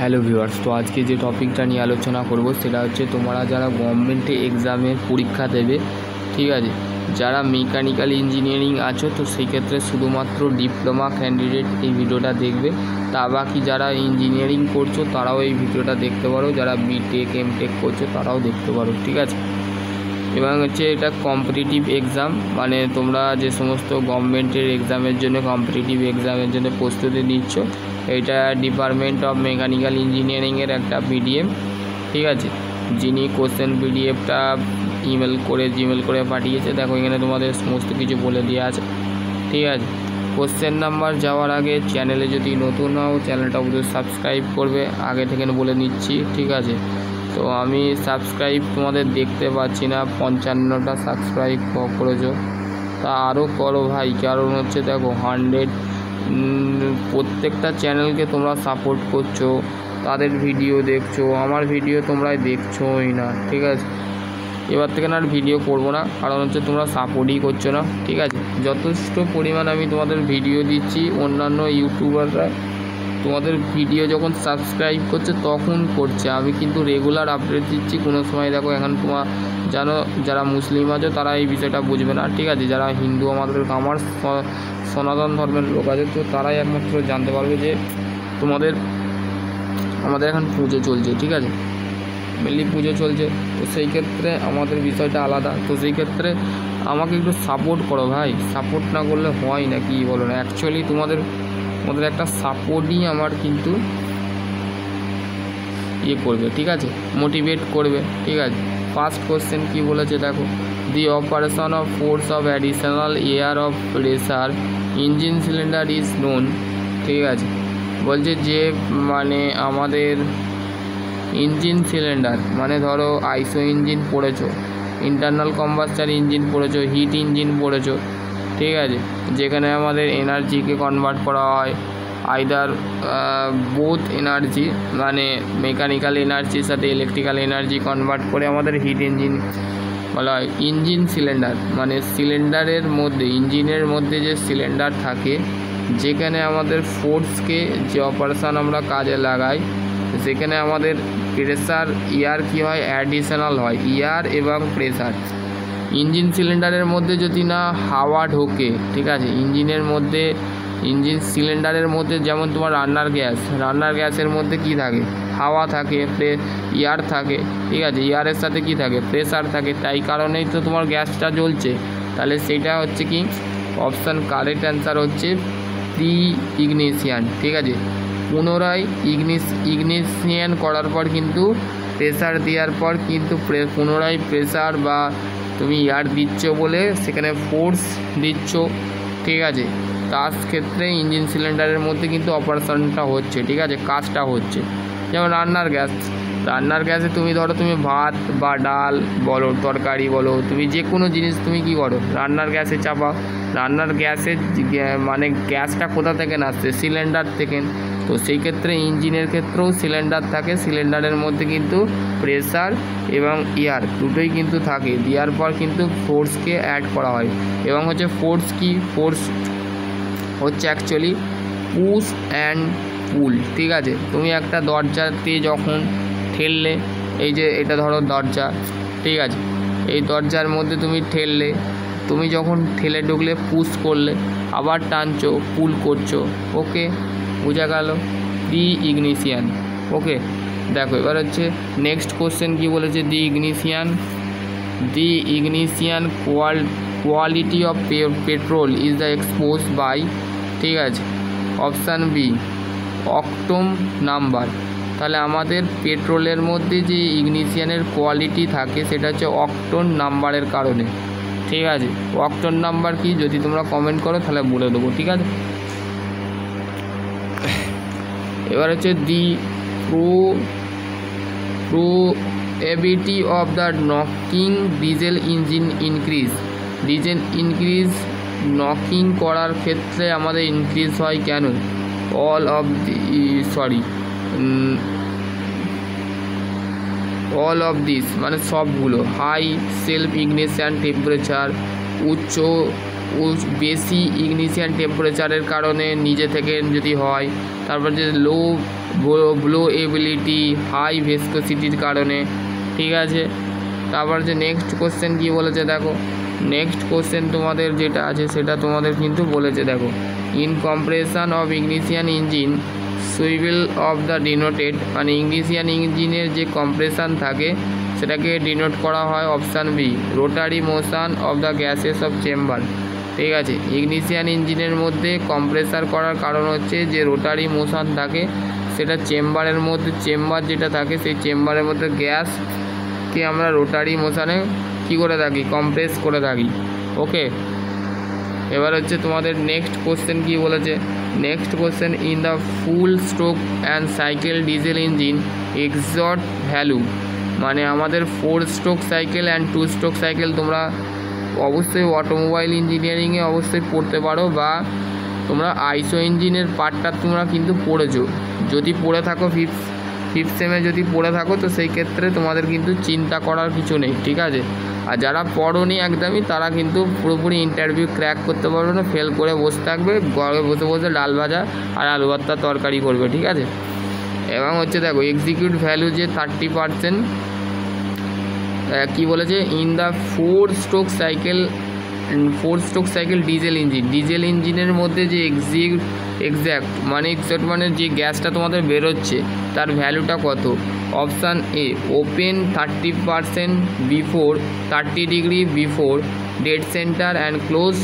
Hello viewers, তো আজকে যে টপিকটা নিয়ে আলোচনা করব সেটা হচ্ছে তোমরা যারা গভর্নমেন্টে এক্সামের পরীক্ষা দেবে, ঠিক আছে, যারা মেকানিক্যাল ইঞ্জিনিয়ারিং আছো তো সেই ক্ষেত্রে শুধুমাত্র ডিপ্লোমা ক্যান্ডিডেট এই ভিডিওটা দেখবে। তা বাকি যারা ইঞ্জিনিয়ারিং করছো তারাও এই ভিডিওটা দেখতে পারো, যারা বিটেক এমটেক করছো তারাও দেখতে পারো, ঠিক আছে। এবং হচ্ছে এটা কম্পিটিটিভ এক্সাম, মানে তোমরা যে সমস্ত গভর্নমেন্টের এক্সামের জন্য কম্পিটিটিভ এক্সামের জন্য প্রস্তুতি নিচ্ছ, এটা ডিপার্টমেন্ট অফ মেকানিক্যাল ইঞ্জিনিয়ারিংয়ের একটা পিডিএফ, ঠিক আছে। যিনি কোশ্চেন পিডিএফটা জিমেল করে পাঠিয়েছে, দেখো এখানে তোমাদের সমস্ত কিছু বলে দেওয়া আছে, ঠিক আছে। কোশ্চেন নাম্বার যাওয়ার আগে চ্যানেলে যদি নতুন হও চ্যানেলটা অবশ্যই সাবস্ক্রাইব করবে, আগে থেকে বলে নিচ্ছি, ঠিক আছে। তো আমি সাবস্ক্রাইব তোমাদের দেখতে পাচ্ছি না, 55টা সাবস্ক্রাইব করেছো, তা আরও করো ভাই, কারণ হচ্ছে দেখো 100 প্রত্যেকটা চ্যানেলকে তোমরা সাপোর্ট করছো, তাদের ভিডিও দেখছো, আমার ভিডিও তোমরা দেখছোই না, ঠিক আছে। এবার থেকে আর ভিডিও করবো না, কারণ হচ্ছে তোমরা সাপোর্টই করছো না, ঠিক আছে। যথেষ্ট পরিমাণ আমি তোমাদের ভিডিও দিচ্ছি, অন্যান্য ইউটিউবাররা তোমাদের ভিডিও যখন সাবস্ক্রাইব করছে তখন করছে, আমি কিন্তু রেগুলার আপডেট দিচ্ছি। কোনো সময় দেখো এখন তোমার জানো যারা মুসলিম আছে তারা এই বিষয়টা বুঝবে না, ঠিক আছে। যারা হিন্দু আমার সনাতন ধর্মের লোক আছে তো তারাই একমাত্র জানতে পারবে যে আমাদের এখন পুজো চলছে, ঠিক আছে, মেনলি পুজো চলছে, তো সেই ক্ষেত্রে আমাদের বিষয়টা আলাদা। তো সেই ক্ষেত্রে আমাকে একটু সাপোর্ট করো ভাই, সাপোর্ট না করলে হয় না, কি বলো না। অ্যাকচুয়ালি তোমাদের একটা সাপোর্টই আমার কিন্তু করবে, ঠিক আছে, মোটিভেট করবে, ঠিক আছে। ফার্স্ট কোশ্চেন কি বলেছে দেখো, the operation of force of additional air of pressure engine cylinder is known, ঠিক আছে। বলছে যে মানে আমাদের ইঞ্জিন সিলিন্ডার, মানে ধরো আইসো ইঞ্জিন পড়েছো, ইন্টারনাল কম্বাস্টার ইঞ্জিন পড়েছো, হিট ইঞ্জিন পড়েছো, ঠিক আছে, যেখানে আমাদের এনার্জিকে কনভার্ট করা হয় আইদার বোথ এনার্জি, মানে মেকানিক্যাল এনার্জির সাথে ইলেকট্রিক্যাল এনার্জি কনভার্ট করে আমাদের হিট ইঞ্জিন বলা হয়। ইঞ্জিন সিলিন্ডার মানে সিলিন্ডারের মধ্যে, ইঞ্জিনের মধ্যে যে সিলিন্ডার থাকে, যেখানে আমাদের ফোর্সকে যে অপারেশান আমরা কাজে লাগাই, সেখানে আমাদের প্রেসার ইয়ার কি হয়, অ্যাডিশনাল হয়, ইয়ার এবং প্রেসার। ইঞ্জিন সিলিন্ডারের মধ্যে যদি না হাওয়া ঢোকে, ঠিক আছে, ইঞ্জিন সিলিন্ডারের মধ্যে যেমন তোমার রান্নার গ্যাসের মধ্যে কি থাকে, হাওয়া থাকে, এয়ার থাকে, ঠিক আছে, এয়ারের সাথে কি থাকে, প্রেসার থাকে, তাই কারণেই তো তোমার গ্যাসটা জ্বলছে। তাহলে সেটা হচ্ছে কি অপশান, কারেক্ট অ্যান্সার হচ্ছে প্রি ইগনিশিয়ান, ঠিক আছে। পুনরায় ইগনিশিয়ান করার পর কিন্তু প্রেসার দেওয়ার পর কিন্তু পুনরায় প্রেসার বা তুমি এয়ার দিচ্ছ বলে সেখানে ফোর্স দিচ্ছ, ঠিক আছে। তার ক্ষেত্রে ইঞ্জিন সিলিন্ডারের মধ্যে কিন্তু অপারেশনটা হচ্ছে, ঠিক আছে, কাজটা হচ্ছে। যেমন রান্নার গ্যাসে তুমি ধরো তুমি ভাত বা ডাল বলো, তরকারি বলো, তুমি যে কোনো জিনিস তুমি কী করো, রান্নার গ্যাসে চাপাও। রান্নার গ্যাসে মানে গ্যাসটা কোথা থেকে আসছে, সিলিন্ডার থেকে। তো সেই ক্ষেত্রে ইঞ্জিনের ক্ষেত্রেও সিলিন্ডার থাকে, সিলিন্ডারের মধ্যে কিন্তু প্রেসার এবং এয়ার দুটোই কিন্তু থাকে, দেওয়ার পর কিন্তু ফোর্সকে অ্যাড করা হয়। এবং হচ্ছে ফোর্স হচ্ছে অ্যাকচুয়ালি পুশ অ্যান্ড পুল, ঠিক আছে। তুমি একটা দরজাতে যখন ঠেললে, এই যে এটা ধরো দরজা, ঠিক আছে, এই দরজার মধ্যে তুমি ঠেললে, তুমি যখন ঠেলে ঢুকলে পুশ করলে, আবার টানছো, পুল করছো, ওকে, বোঝা গেল, দি ইগনিশিয়ান, ওকে। দেখো এবার হচ্ছে নেক্সট কোশ্চেন কি বলেছে, the ignition quality of petrol is the expose by, ঠিক আছে, অপশান বি অক্টোম নাম্বার। তাহলে আমাদের পেট্রোলের মধ্যে যে ইগনিশিয়ানের কোয়ালিটি থাকে সেটা হচ্ছে অক্টোন নাম্বারের কারণে, ঠিক আছে। অক্টোন নাম্বার কি যদি তোমরা কমেন্ট করো তাহলে বলে দেবো, ঠিক আছে। এবার হচ্ছে the probability of the knocking diesel engine increase knocking করার ক্ষেত্রে আমাদের ইনক্রিজ হয় কেন, অল অফ দিস মানে সবগুলো, হাই সেলফ ইগনিশন টেম্পারেচার, বেশি ইগনিশিয়ান টেম্পারেচারের কারণে নিজে থেকে যদি হয়, তারপর যে লো ব্লোএবিলিটি, হাই ভিসকোসিটির কারণে, ঠিক আছে। তারপর যে নেক্সট কোশ্চেন কী বলেছে দেখো, নেক্সট কোশ্চেন তোমাদের যেটা আছে সেটা তোমাদের কিন্তু বলেছে দেখো, in compression of ignition engine swivel of the denoted, মানে ইগনিশিয়ান ইঞ্জিনের যে কম্প্রেশন থাকে সেটাকে ডিনোট করা হয় option B, rotary motion of the gases of chamber, ঠিক আছে। ইগনিশিয়ান ইঞ্জিনের মধ্যে কম্প্রেসার করার কারণ হচ্ছে যে রোটারি মোশন থাকে, সেটা চেম্বারের মধ্যে, চেম্বার যেটা থাকে সেই চেম্বারের মধ্যে গ্যাসকে আমরা রোটারি মোশনে কী করে থাকি, কম্প্রেস করে থাকি, ওকে। এবার হচ্ছে তোমাদের নেক্সট কোশ্চেন কী বলেছে, next question, in the full stroke and cycle diesel engine exhaust value, মানে আমাদের 4 stroke cycle and 2 stroke cycle তোমরা অবশ্যই অটোমোবাইল ইঞ্জিনিয়ারিংয়ে অবশ্যই পড়তে পারো, বা তোমরা আইসো ইঞ্জিনের পার্টটা তোমরা কিন্তু পড়েছো, যদি পড়ে থাকো ফিফথ সেমে যদি পড়ে থাকো তো সেই ক্ষেত্রে তোমাদের কিন্তু চিন্তা করার কিছু নেই, ঠিক আছে। আর যারা পড়োনি একদমই তারা কিন্তু পুরোপুরি ইন্টারভিউ ক্র্যাক করতে পারবে না, ফেল করে বসে থাকবে, ঘরে বসে বসে ডাল ভাজা আর আলু ভর্তার তরকারি করবে, ঠিক আছে। এবং হচ্ছে দেখো এক্সিকিউট ভ্যালু যে 30%, কি বলেছে, in the 4 stroke cycle diesel ইঞ্জিনের মধ্যে যে এক্স্যাক্ট মানে যে গ্যাসটা তোমাদের বেরোচ্ছে তার ভ্যালুটা কত, option A open 30% before 30 degree before dead centre and close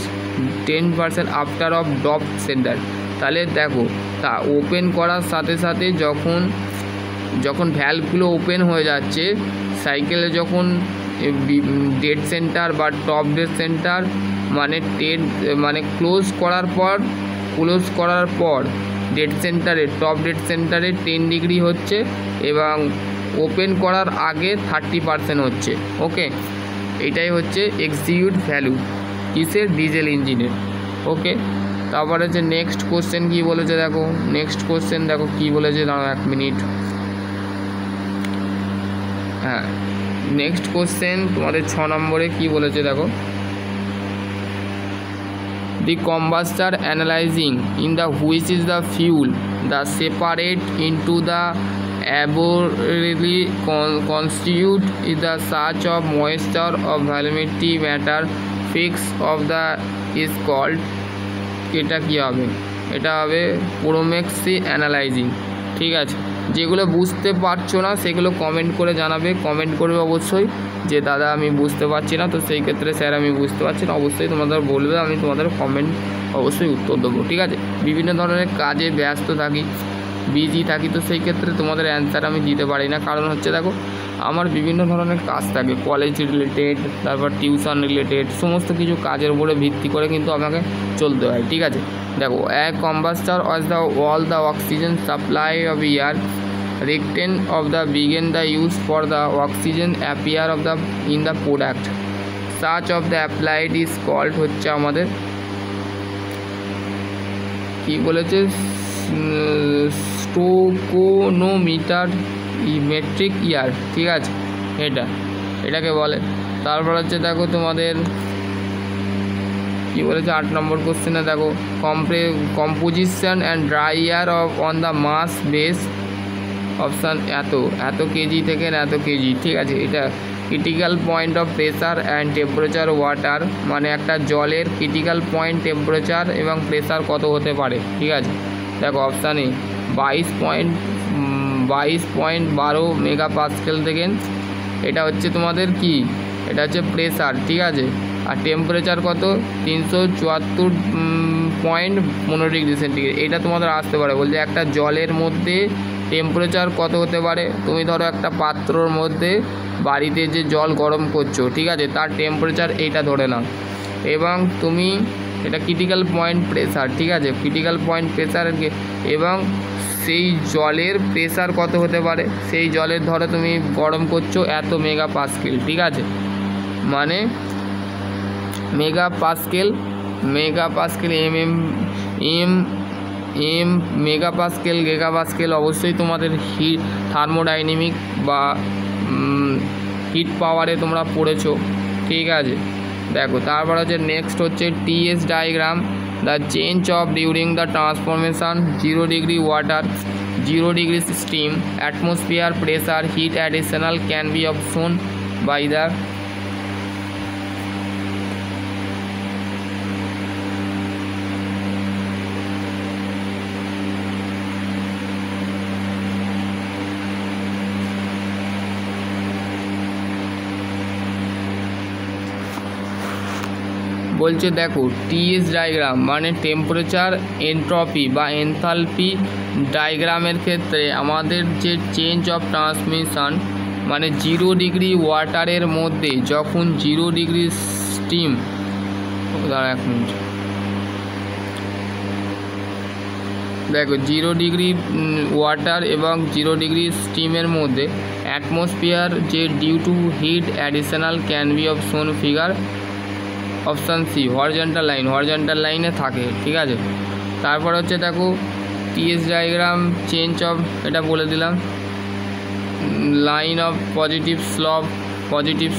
10% after of drop centre. তাহলে দেখো তা ওপেন করার সাথে সাথে যখন ভ্যালভগুলো ওপেন হয়ে যাচ্ছে সাইকেলে, যখন ডেড সেন্টার বা টপ ডেড সেন্টার মানে ক্লোজ করার পর টপ ডেড সেন্টারে 10 ডিগ্রি হচ্ছে এবং ওপেন করার আগে 30% হচ্ছে, ওকে। এটাই হচ্ছে এক্সিকিউট ভ্যালু কিসের, ডিজেল ইঞ্জিনের, ওকে। তারপরে হচ্ছে নেক্সট কোশ্চেন কী বলেছে দেখো, নেক্সট কোশ্চেন দেখো কী বলেছে, দাঁড়াও 1 মিনিট, হ্যাঁ নেক্সট কোশ্চেন তোমাদের 6 নম্বরে কী বলেছে দেখো, the combustor analyzing in the which is the fuel the separate into the arbitrarily constitute is the search of moisture of volumetric matter fix of the is called, এটা কি হবে, এটা হবে পুরোমেক্সি অ্যানালাইজিং, ঠিক আছে। যেগুলো বুঝতে পারছো না সেগুলো কমেন্ট করে জানাবে, কমেন্ট করবে অবশ্যই যে দাদা আমি বুঝতে পারছি না, তো সেই ক্ষেত্রে স্যার আমি বুঝতে পারছি না, অবশ্যই তোমাদের বলবে, আমি তোমাদের কমেন্ট অবশ্যই উত্তর দেবো, ঠিক আছে। বিভিন্ন ধরনের কাজে ব্যস্ত থাকি, বিজি থাকি, তো সেই ক্ষেত্রে তোমাদের অ্যান্সার আমি দিতে পারি না, কারণ হচ্ছে দেখো আমার বিভিন্ন ধরনের কাজ থাকে, কলেজ রিলেটেড, তারপর টিউশন রিলেটেড, সমস্ত কিছু কাজের উপরে ভিত্তি করে কিন্তু আমাকে চলতে হয়, ঠিক আছে। দেখো a combustor as the all the oxygen supply of air retain of the begin the use for the oxygen appear of the in the product such of the applied is called, হচ্ছে আমাদের কি বলেছে, স্টোকোনোমিটার metric ইয়ার, ঠিক আছে, এটাকে বলে। তারপর হচ্ছে দেখো তোমাদের কি বলেছে 8 নম্বর কোশ্চেনে দেখো, composition and dry air on the mass base, option এত কেজি থেকে এত কেজি, ঠিক আছে। এটা critical point of pressure and temperature water, মানে একটা জলের ক্রিটিক্যাল পয়েন্ট টেম্পারেচার এবং প্রেসার কত হতে পারে, ঠিক আছে। দেখো অপশান এ 22.12 মেগাপাস্কেল থেকে, এটা হচ্ছে তোমাদের কি, এটা হচ্ছে প্রেসার, ঠিক আছে। আর টেম্পারেচার কত, 374.15 ডিগ্রি সেন্টিগ্রেড, এটা তোমাদের আসতে পারে, বলছে একটা জলের মধ্যে টেম্পারেচার কত হতে পারে। তুমি ধরো একটা পাত্রর মধ্যে বাড়িতে যে জল গরম করছো, ঠিক আছে, তার টেম্পারেচার এইটা ধরে নাও, এবং তুমি এটা ক্রিটিক্যাল পয়েন্ট প্রেসার, ঠিক আছে, ক্রিটিক্যাল পয়েন্ট প্রেসার, এবং সেই জলের প্রেসার কত হতে পারে, সেই জলের ধরো তুমি গরম করছো এত মেগাপাস্কেল, ঠিক আছে, মানে মেগাপাস্কেল মেগাপাস্কেল অবশ্যই তোমাদের থার্মোডাইনামিক বা হিট পাওয়ারে তোমরা পড়েছো, ঠিক আছে। দেখো তারপর হচ্ছে নেক্সট হচ্ছে TS diagram, the change of during the transformation 0 degree water 0 degrees steam, atmosphere pressure, heat additional can be shown by the বলছে দেখো টিএস ডায়াগ্রাম মানে টেম্পারেচার এন্ট্রপি বা এনথালপি ডায়াগ্রামের ক্ষেত্রে আমাদের যে চেঞ্জ অফ ট্রান্সমিশন মানে 0 ডিগ্রি ওয়াটারের মধ্যে যখন 0 ডিগ্রি স্টিম, দাঁড়া এক মিনিট, দেখো 0 ডিগ্রি ওয়াটার এবং 0 ডিগ্রি স্টিমের মধ্যে অ্যাটমসফিয়ার যে due to heat additional can be of shown figure option C horizontal লাইনে থাকে, ঠিক আছে। তারপর হচ্ছে দেখো টিএস ডায়াগ্রাম চেঞ্জ অফ, এটা বলে দিলাম, লাইন অফ পজিটিভ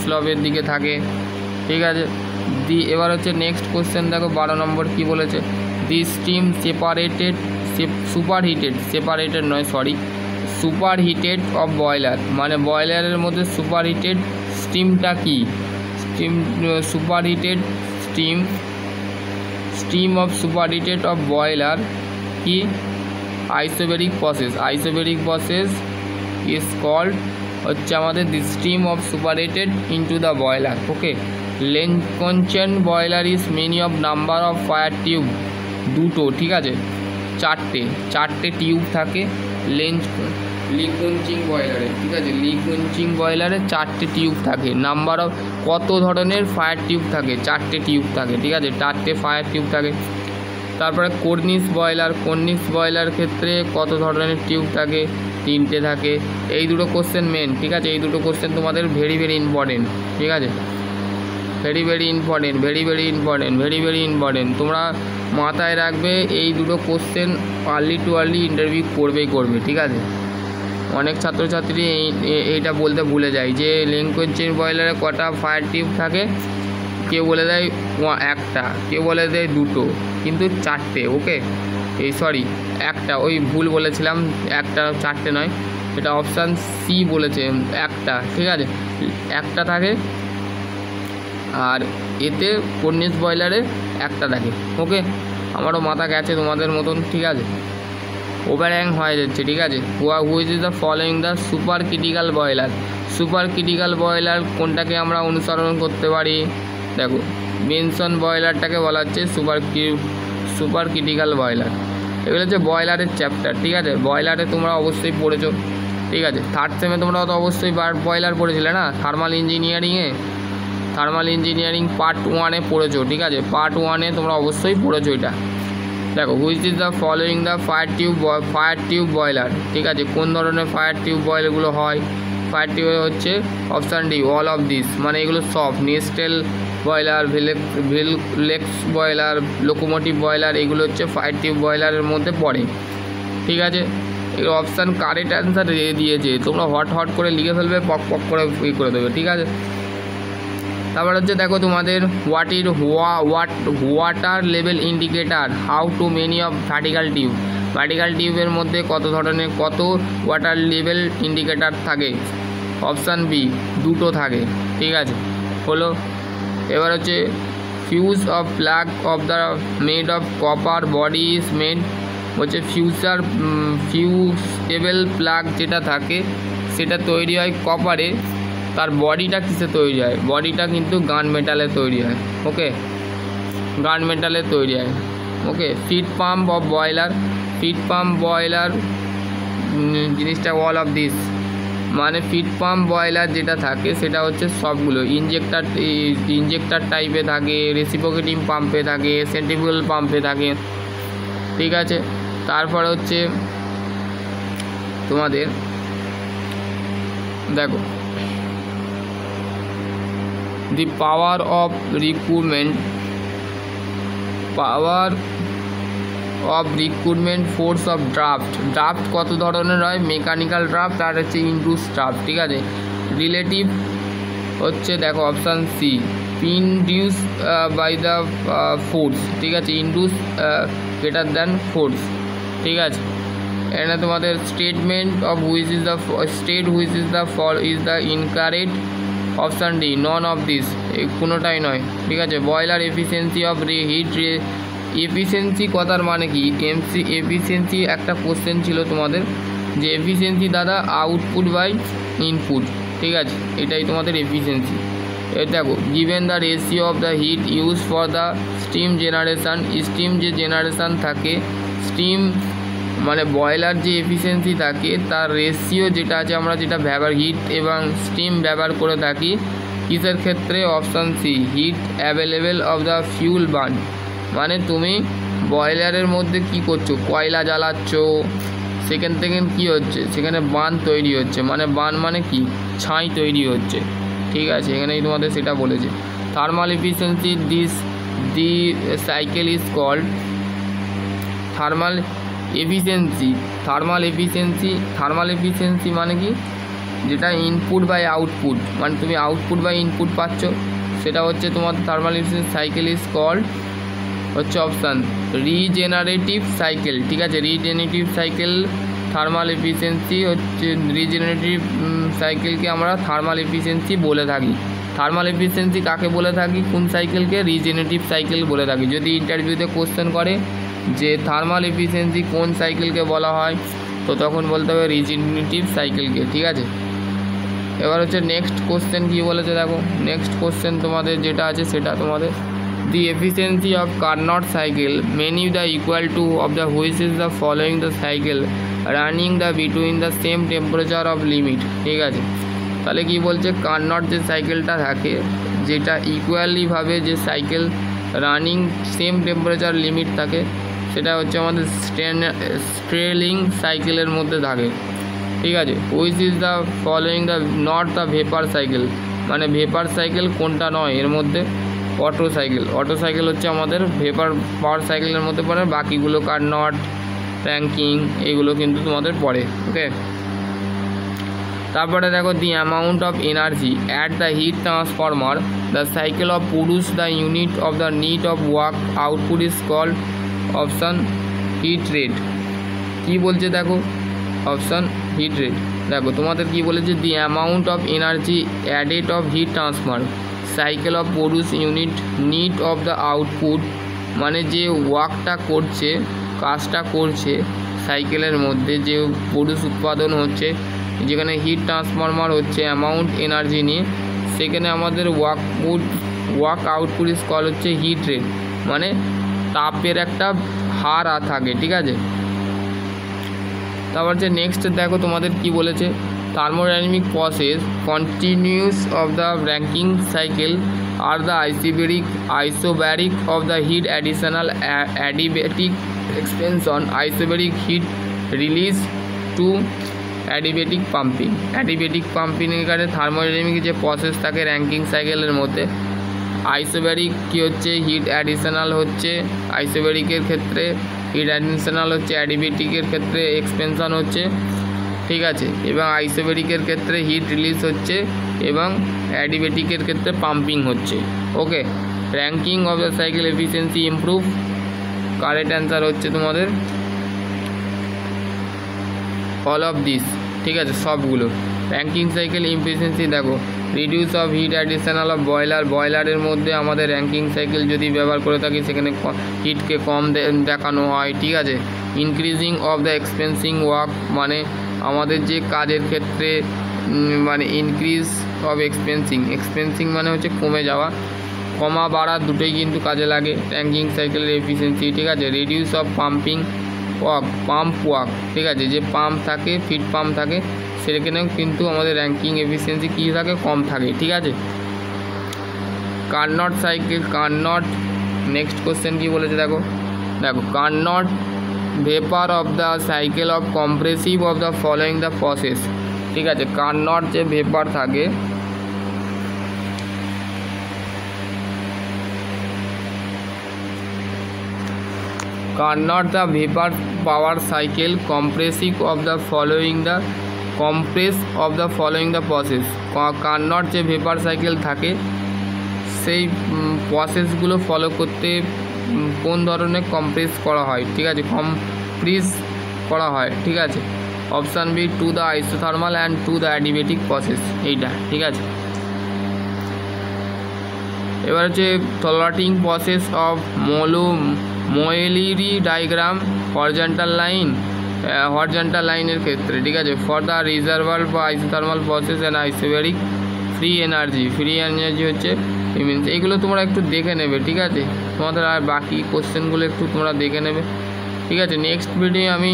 স্লপের দিকে থাকে, ঠিক আছে। এবার হচ্ছে নেক্সট কোশ্চেন দেখো 12 নম্বর কি বলেছে, দি স্টিম সুপারহিটেড অফ বয়লার মানে বয়লারের মধ্যে সুপারহিটেড স্টিমটা কি, steam of superheated of boiler কি isobaric process is called হচ্ছে আমাদের the steam of superheated into the boiler, okay. Lincoln boiler is many of number of fire tube, দুটো, ঠিক আছে, চারটে টিউব থাকে লিকুইঞ্চিং বয়লারে, ঠিক আছে। লিকুইঞ্চিং বয়লারে 4টে টিউব থাকে, নাম্বার অফ কত ধরনের ফায়ার টিউব থাকে, 4টে টিউব থাকে, ঠিক আছে, 4টে ফায়ার টিউব থাকে। তারপরে কর্নিশ বয়লার ক্ষেত্রে কত ধরনের টিউব থাকে, 3টে থাকে। এই দুটো কোশ্চেন মেন, ঠিক আছে, এই দুটো কোশ্চেন তোমাদের ভেরি ইম্পর্টেন্ট, ঠিক আছে, ভেরি ইম্পর্টেন্ট। তোমরা মাথায় রাখবে এই দুটো question early too early interview করবে, ঠিক আছে। অনেক ছাত্রছাত্রী এইটা বলতে ভুলে যায় যে লিকুইঞ্চিং বয়লারে কটা ফায়ার টিউব থাকে, কেউ বলে দেয় একটা, কেউ বলে দেয় দুটো, কিন্তু 4টে, ওকে। একটা, ওই ভুল বলেছিলাম, একটা 4টে নয়, এটা অপশান সি বলেছে একটা, ঠিক আছে, একটা থাকে। আর এতে কর্নিশ বয়লারে একটা থাকে, ওকে। আমারও মাথা গেছে তোমাদের মতন, ঠিক আছে, ওভার হ্যাং হয়ে যাচ্ছে, ঠিক আছে। Which is the following the super critical boiler কোনটাকে আমরা অনুসরণ করতে পারি, দেখো বেনসন বয়লারটাকে বলা হচ্ছে সুপার ক্রিটিক্যাল বয়লার। এগুলো হচ্ছে বয়লারের চ্যাপ্টার, ঠিক আছে, বয়লারে তোমরা অবশ্যই পড়েছো, ঠিক আছে। 3rd সেমে তোমরা তো অবশ্যই বয়লার পড়েছিলে না, থার্মাল ইঞ্জিনিয়ারিং পার্ট 1-এ পড়েছো, ঠিক আছে, পার্ট 1-এ তোমরা অবশ্যই পড়েছো এটা। দেখো which is the following the fire tube boiler, ঠিক আছে, কোন ধরনের ফায়ার টিউব বয়লারগুলো হয়, ফায়ার টিউব হচ্ছে option D all of this, মানে এগুলো সব নেস্টেল boiler, Velox boiler, locomotive boiler, এগুলো হচ্ছে ফায়ার টিউব বয়লারের মধ্যে পড়ে, ঠিক আছে। এগুলো অপশান কারেক্ট অ্যান্সার দিয়েছে, তোমরা হট করে লিখে ফেলবে, পক করে করে দেবে, ঠিক আছে। তারপর হচ্ছে দেখো তোমাদের water level indicator, how to many of vertical টিউবের মধ্যে কত ওয়াটার লেভেল ইন্ডিকেটার থাকে, অপশান বি 2টো থাকে, ঠিক আছে, হলো। এবার হচ্ছে fuse of plug of the made of copper body is made, হচ্ছে ফিউজেবল প্লাগ যেটা থাকে সেটা তৈরি হয় কপারে, তার বডিটা কিসে তৈরি হয়, বডিটা কিন্তু গান মেটালে তৈরি হয়, ওকে, ওকে। ফিড পাম্প অফ বয়লার জিনিসটা অল অফ দিস, মানে ফিড পাম্প বয়লার যেটা থাকে সেটা হচ্ছে সবগুলো ইঞ্জেক্টার টাইপে থাকে, রেসিপ্রোকেটিং পাম্পে থাকে, সেন্ট্রিফিউগাল পাম্পে থাকে, ঠিক আছে। তারপর হচ্ছে তোমাদের দেখো the power of recruitment force of draft কত ধরনের হয়, মেকানিক্যাল ড্রাফট আর হচ্ছে ইনডিউস ড্রাফট, ঠিক আছে। রিলেটিভ হচ্ছে দেখো option C induced by the force, ঠিক আছে, ইনডিউস গ্রেটার দ্যান ফোর্স, ঠিক আছে। এখানে তোমাদের statement of which is the state which is the fall is the incorrect option D none of this, কোনোটাই নয়। ঠিক আছে, boiler efficiency of heat efficiency কথার মানে কি, এফিসিয়েন্সি একটা কোশ্চেন ছিল তোমাদের যে এফিসিয়েন্সি দাদা আউটপুট বাই ইনপুট। ঠিক আছে, এটাই তোমাদের এফিসিয়েন্সি। দেখো given the ratio of the heat use for the steam generation, steam যে জেনারেশান থাকে, স্টিম মানে বয়লার যে এফিসিয়েন্সি থাকে তার রেশিও যেটা আছে, আমরা যেটা হিট এবং স্টিম ব্যবহার করে থাকি কিসের ক্ষেত্রে, option C heat available of the fuel burn. মানে তুমি বয়লারের মধ্যে কি করছো, কয়লা জ্বালাচ্ছ, সেখান থেকে কী হচ্ছে, সেখানে বার্ন তৈরি হচ্ছে, মানে বার্ন মানে কি, ছাই তৈরি হচ্ছে। ঠিক আছে, এখানেই তোমাদের সেটা বলেছে। Thermal efficiency the cycle is called thermal efficiency মানে কি, যেটা ইনপুট বাই আউটপুট, মানে তুমি আউটপুট বাই ইনপুট পাচ্ছ, সেটা হচ্ছে তোমার thermal efficiency cycle is called হচ্ছে অপশান রিজেনারেটিভ সাইকেল। ঠিক আছে, রিজেনারেটিভ সাইকেল থার্মাল এফিসিয়েন্সি হচ্ছে, রিজেনারেটিভ সাইকেলকে আমরা থার্মাল এফিসিয়েন্সি বলে থাকি। থার্মাল এফিসিয়েন্সি কাকে বলে থাকি, কোন সাইকেলকে, রিজেনারেটিভ সাইকেল বলে থাকি। যদি ইন্টারভিউতে কোশ্চেন করে যে থার্মাল এফিসিয়েন্সি কোন সাইকেলকে বলা হয়, তো তখন বলতে হবে রিজেনারেটিভ সাইকেলকে। ঠিক আছে, এবার হচ্ছে নেক্সট কোশ্চেন কী বলেছে, দেখো নেক্সট কোশ্চেন তোমাদের যেটা আছে সেটা তোমাদের the efficiency of Carnot cycle many the equal to of the which is the following the cycle running the between the same temperature of limit। ঠিক আছে, তাহলে কি বলছে, কার্নট যে সাইকেলটা থাকে যেটা ইকুয়ালিভাবে যে cycle running same temperature limit থাকে, সেটা হচ্ছে আমাদের স্ট্রেলিং সাইকেলের মধ্যে থাকে। ঠিক আছে, which is the following the not the vapour cycle, মানে ভেপার সাইকেল কোনটা নয় এর মধ্যে, অটো সাইকেল হচ্ছে আমাদের ভেপার পাওয়ার সাইকেলের মধ্যে পড়ে, বাকিগুলো কার্নট, র্যাঙ্কিং এগুলো কিন্তু তোমাদের পড়ে। ওকে, তারপরে দেখো the amount of energy at the heat transformer the cycle of produce the unit of the net of work output is called option heat rate. কী বলছে দেখো, অপশান হিট রেট। দেখো তোমাদের কি বলেছে, the amount of energy added of heat transfer cycle of produce unit net of the output, মানে যে ওয়ার্কটা করছে, কাজটা করছে সাইকেলের মধ্যে, যে প্রডিউস উৎপাদন হচ্ছে, যেখানে হিট ট্রান্সফরমার হচ্ছে অ্যামাউন্ট এনার্জি নিয়ে, সেখানে আমাদের ওয়ার্ক আউটপুট ইজ কল হচ্ছে হিট রেট, মানে তাপের একটা হার থাকে। ঠিক আছে, তারপর যে নেক্সট দেখো তোমাদের কি বলেছে, thermodynamic process continuous of the Rankine cycle আর the isobaric of the heat additional adiabatic expansion isobaric heat release to adiabatic pumping এখানে থার্মোডাইনামিক যে প্রসেস থাকে র্যাঙ্কিং সাইকেলের মধ্যে, আইসোব্যারিক কী হচ্ছে, হিট অ্যাডিশনাল হচ্ছে আইসোব্যারিকের ক্ষেত্রে, হিট অ্যাডিশনাল হচ্ছে অ্যাডিবেটিকের ক্ষেত্রে এক্সপেনশন হচ্ছে। ঠিক আছে, এবং আইসোব্যারিকের ক্ষেত্রে হিট রিলিজ হচ্ছে এবং অ্যাডিবেটিকের ক্ষেত্রে পাম্পিং হচ্ছে। Okay, Rankine of the cycle efficiency improve, correct answer হচ্ছে তোমাদের অল অফ দিস। ঠিক আছে, সবগুলো। র্যাঙ্কিং সাইকেল এফিসিয়েন্সি দেখো, reduce of heat additional of বয়লারের মধ্যে আমাদের র্যাঙ্কিং সাইকেল যদি ব্যবহার করে থাকি সেখানে হিটকে কম দেখানো হয়। ঠিক আছে, ইনক্রিজিং অফ দ্য এক্সপেন্সিং ওয়ার্ক, মানে আমাদের যে কাজের ক্ষেত্রে মানে ইনক্রিজ অফ এক্সপেন্সিং মানে হচ্ছে কমে যাওয়া, কমা বাড়া দুটোই কিন্তু কাজে লাগে র্যাঙ্কিং সাইকেলের এফিসিয়েন্সি। ঠিক আছে, রিডিউস অফ পাম্প ওয়ার্ক, ঠিক আছে, যে পাম্প থাকে ফিট পাম্প থাকে সেখানেও কিন্তু আমাদের র্যাঙ্কিং এফিসিয়েন্সি কী থাকে, কম থাকে। ঠিক আছে, কার্নট সাইকেল, নেক্সট কোশ্চেন কী বলেছে দেখো, Carnot vapour of the cycle of compressive of the following the process. ঠিক আছে, কার্নট যে ভেপার থাকে, Carnot the vapour power cycle compress of the following the process. Carnot যে ভেপার সাইকেল থাকে সেই প্রসেসগুলো follow করতে কোন ধরনের কম্প্রেস করা হয়। ঠিক আছে, কম্প্রেস করা হয়, ঠিক আছে। Option B to the isothermal and to the adiabatic process, এইটা ঠিক আছে। এবার হচ্ছে throttling process of Mollier diagram horizontal লাইনের ক্ষেত্রে, ঠিক আছে। ফর দ্য রিজার্ভার বা isothermal process and isobaric free energy হচ্ছে মিনস, এইগুলো তোমরা একটু দেখে নেবে, ঠিক আছে। তোমাদের আর বাকি কোশ্চেনগুলো একটু তোমরা দেখে নেবে, ঠিক আছে। নেক্সট ভিডিও আমি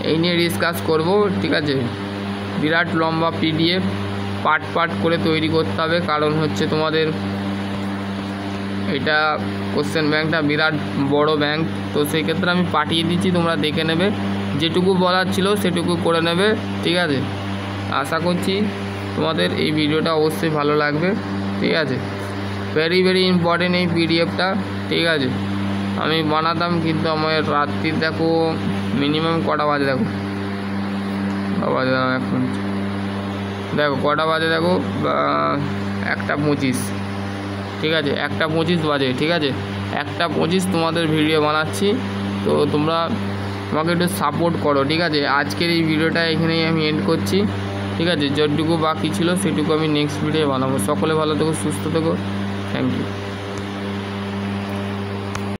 এই নিয়ে ডিসকাস করব, ঠিক আছে। বিরাট লম্বা পিডিএফ পার্ট করে তৈরি করতে হবে, কারণ হচ্ছে তোমাদের এটা কোশ্চেন ব্যাংকটা বিরাট বড় ব্যাংক, তো সেই ক্ষেত্রে আমি পাঠিয়ে দিচ্ছি, তোমরা দেখে নেবে, যেটুকু বলার ছিল সেটুকু করে নেবে, ঠিক আছে। আশা করছি তোমাদের এই ভিডিওটা অবশ্যই ভালো লাগবে, ঠিক আছে। ভেরি ইম্পর্টেন্ট এই পিডিএফটা, ঠিক আছে। আমি বানাতাম, কিন্তু আমার রাত্রির দেখো মিনিমাম কটা বাজে, দেখো বাজে এখন, দেখো কটা বাজে, দেখো 1:25, ঠিক আছে। 1:25 বাজে, ঠিক আছে। 1:25 তোমাদের ভিডিও বানাচ্ছি, তো তোমরা আমাকে একটু সাপোর্ট করো, ঠিক আছে। আজকের এই ভিডিওটা এখানেই আমি এন্ড করছি, ঠিক আছে। যতটুকু বাকি ছিল সেটুকু আমি নেক্সট ভিডিও বানাবো। সকলে ভালো থেকো, সুস্থ থেকো, থ্যাংক ইউ।